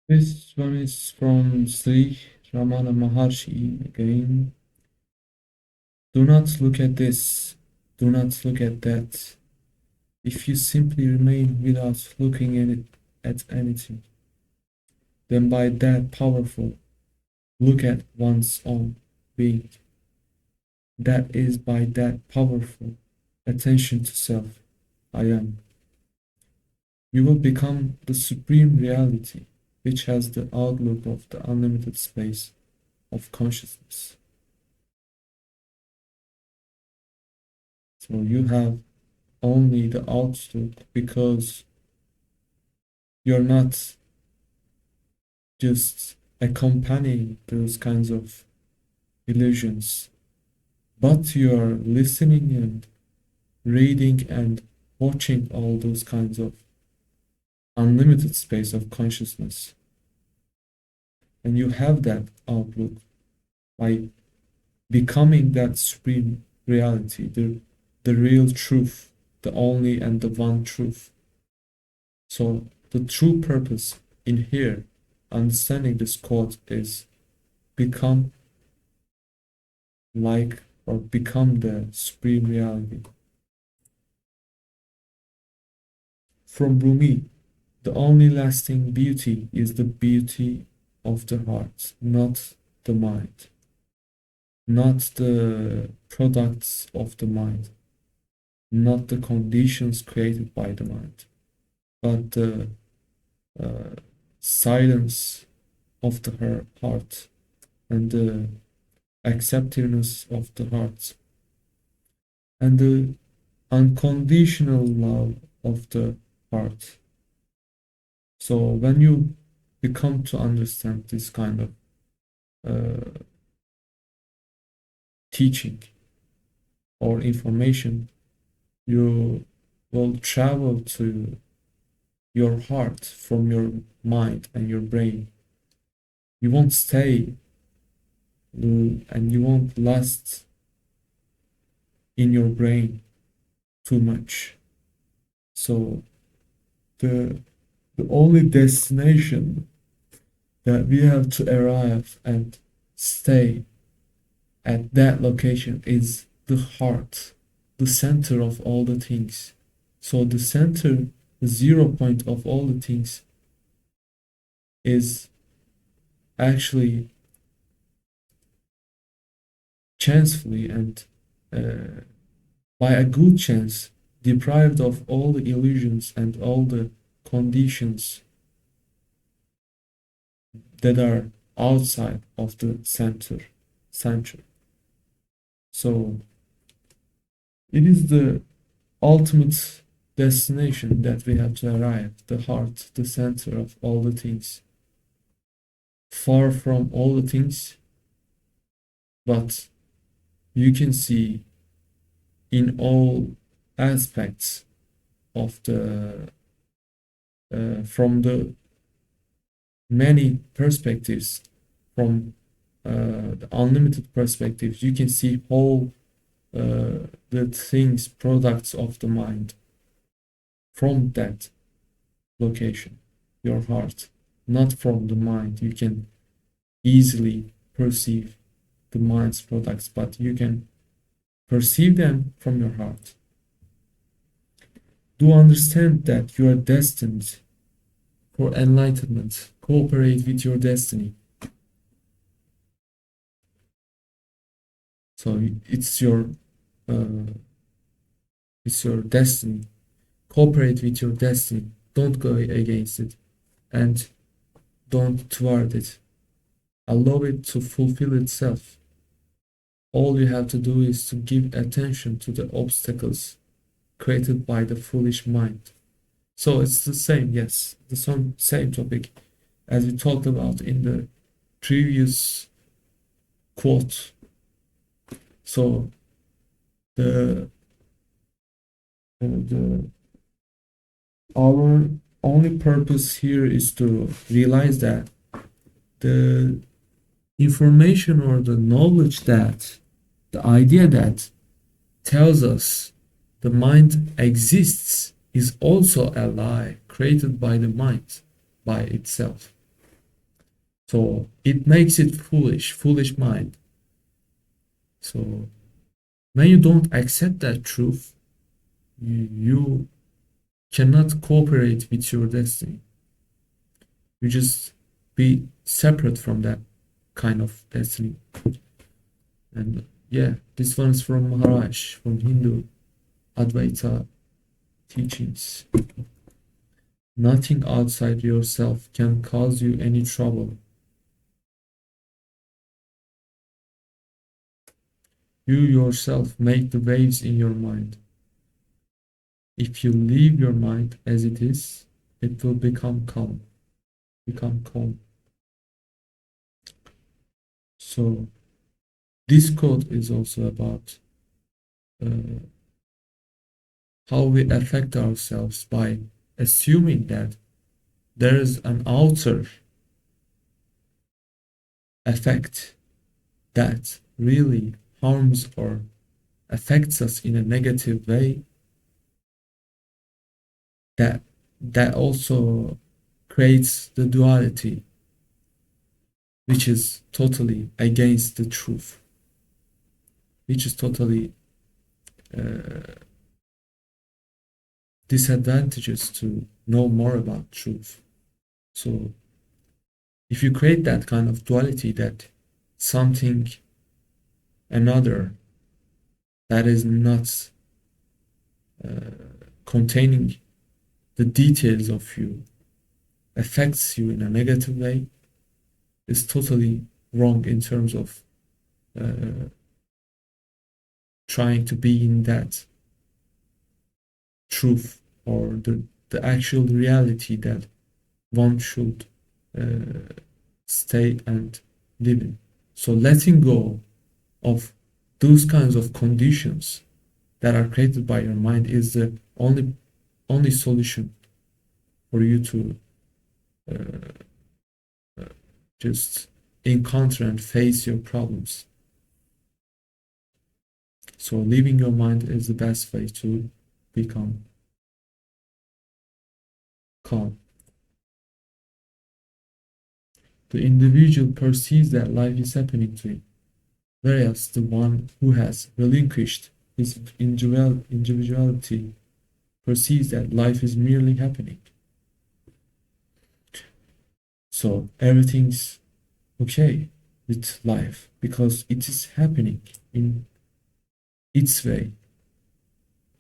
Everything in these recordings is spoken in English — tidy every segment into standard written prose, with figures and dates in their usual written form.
This one is from Sri Ramana Maharshi again. Do not look at this, do not look at that. If you simply remain without looking at anything, then by that powerful, look at one's own being. That is by that powerful attention to self, I am. You will become the supreme reality, which has the outlook of the unlimited space of consciousness. So you have only the outlook because you're not just accompanying those kinds of illusions, but you are listening and reading and watching all those kinds of unlimited space of consciousness. And you have that outlook by becoming that supreme reality, the real truth, the only and the one truth. So the true purpose in here, understanding this quote, is become like or become the supreme reality. From Rumi, the only lasting beauty is the beauty of the heart, not the mind, not the products of the mind, not the conditions created by the mind, but the silence of the heart and the acceptiveness of the heart and the unconditional love of the heart. So when you become to understand this kind of teaching or information, you will travel to your heart from your mind and your brain. You won't stay and you won't last in your brain too much. So the only destination that we have to arrive and stay at that location is the heart, the center of all the things. So the center, the 0 point of all the things is actually chancefully and by a good chance deprived of all the illusions and all the conditions that are outside of the center. So it is the ultimate destination that we have to arrive, the heart, the center of all the things, far from all the things, but you can see in all aspects of the from the many perspectives, from the unlimited perspectives, you can see all the things, products of the mind from that location, your heart, not from the mind. You can easily perceive the mind's products, but you can perceive them from your heart. Do understand that you are destined for enlightenment. Cooperate with your destiny. So uh, it's your destiny. Cooperate with your destiny. Don't go against it, and don't thwart it. Allow it to fulfill itself. All you have to do is to give attention to the obstacles created by the foolish mind. So it's the same, yes, the same topic as we talked about in the previous quote. So the our only purpose here is to realize that the information or the knowledge that the idea that tells us the mind exists is also a lie created by the mind by itself. So it makes it foolish mind. So when you don't accept that truth, you cannot cooperate with your destiny. You just be separate from that kind of destiny. And yeah, this one is from Maharaj, from Hindu Advaita teachings. Nothing outside yourself can cause you any trouble. You yourself make the waves in your mind. If you leave your mind as it is, it will become calm. Become calm. So this quote is also about uh, how we affect ourselves by assuming that there is an outer effect that really harms or affects us in a negative way, that also creates the duality, which is totally against the truth, which is totally disadvantageous to know more about truth. So if you create that kind of duality, that something another that is not containing the details of you affects you in a negative way, is totally wrong in terms of trying to be in that truth or the actual reality that one should stay and live in. So letting go of those kinds of conditions that are created by your mind is the only solution for you to just encounter and face your problems. So leaving your mind is the best way to become calm. The individual perceives that life is happening to him, whereas the one who has relinquished his individuality perceives that life is merely happening. So everything's okay with life because it is happening in its way.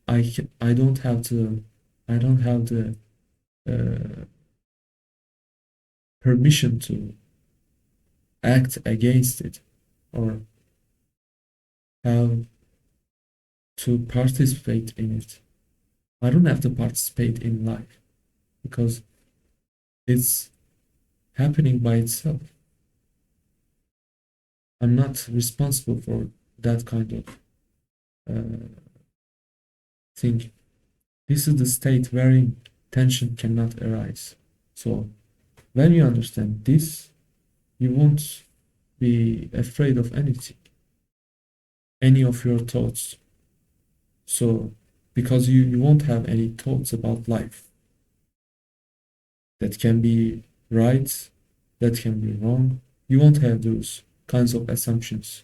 I don't have to I don't have the permission to act against it or have to participate in it. I don't have to participate in life because it's happening by itself. I'm not responsible for that kind of thing. This is the state wherein tension cannot arise. So when you understand this, you won't be afraid of anything, any of your thoughts. So because you won't have any thoughts about life that can be right, that can be wrong. You won't have those kinds of assumptions.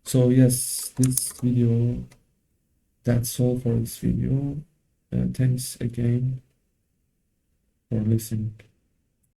So yes, this video, that's all for this video. Thanks again for listening.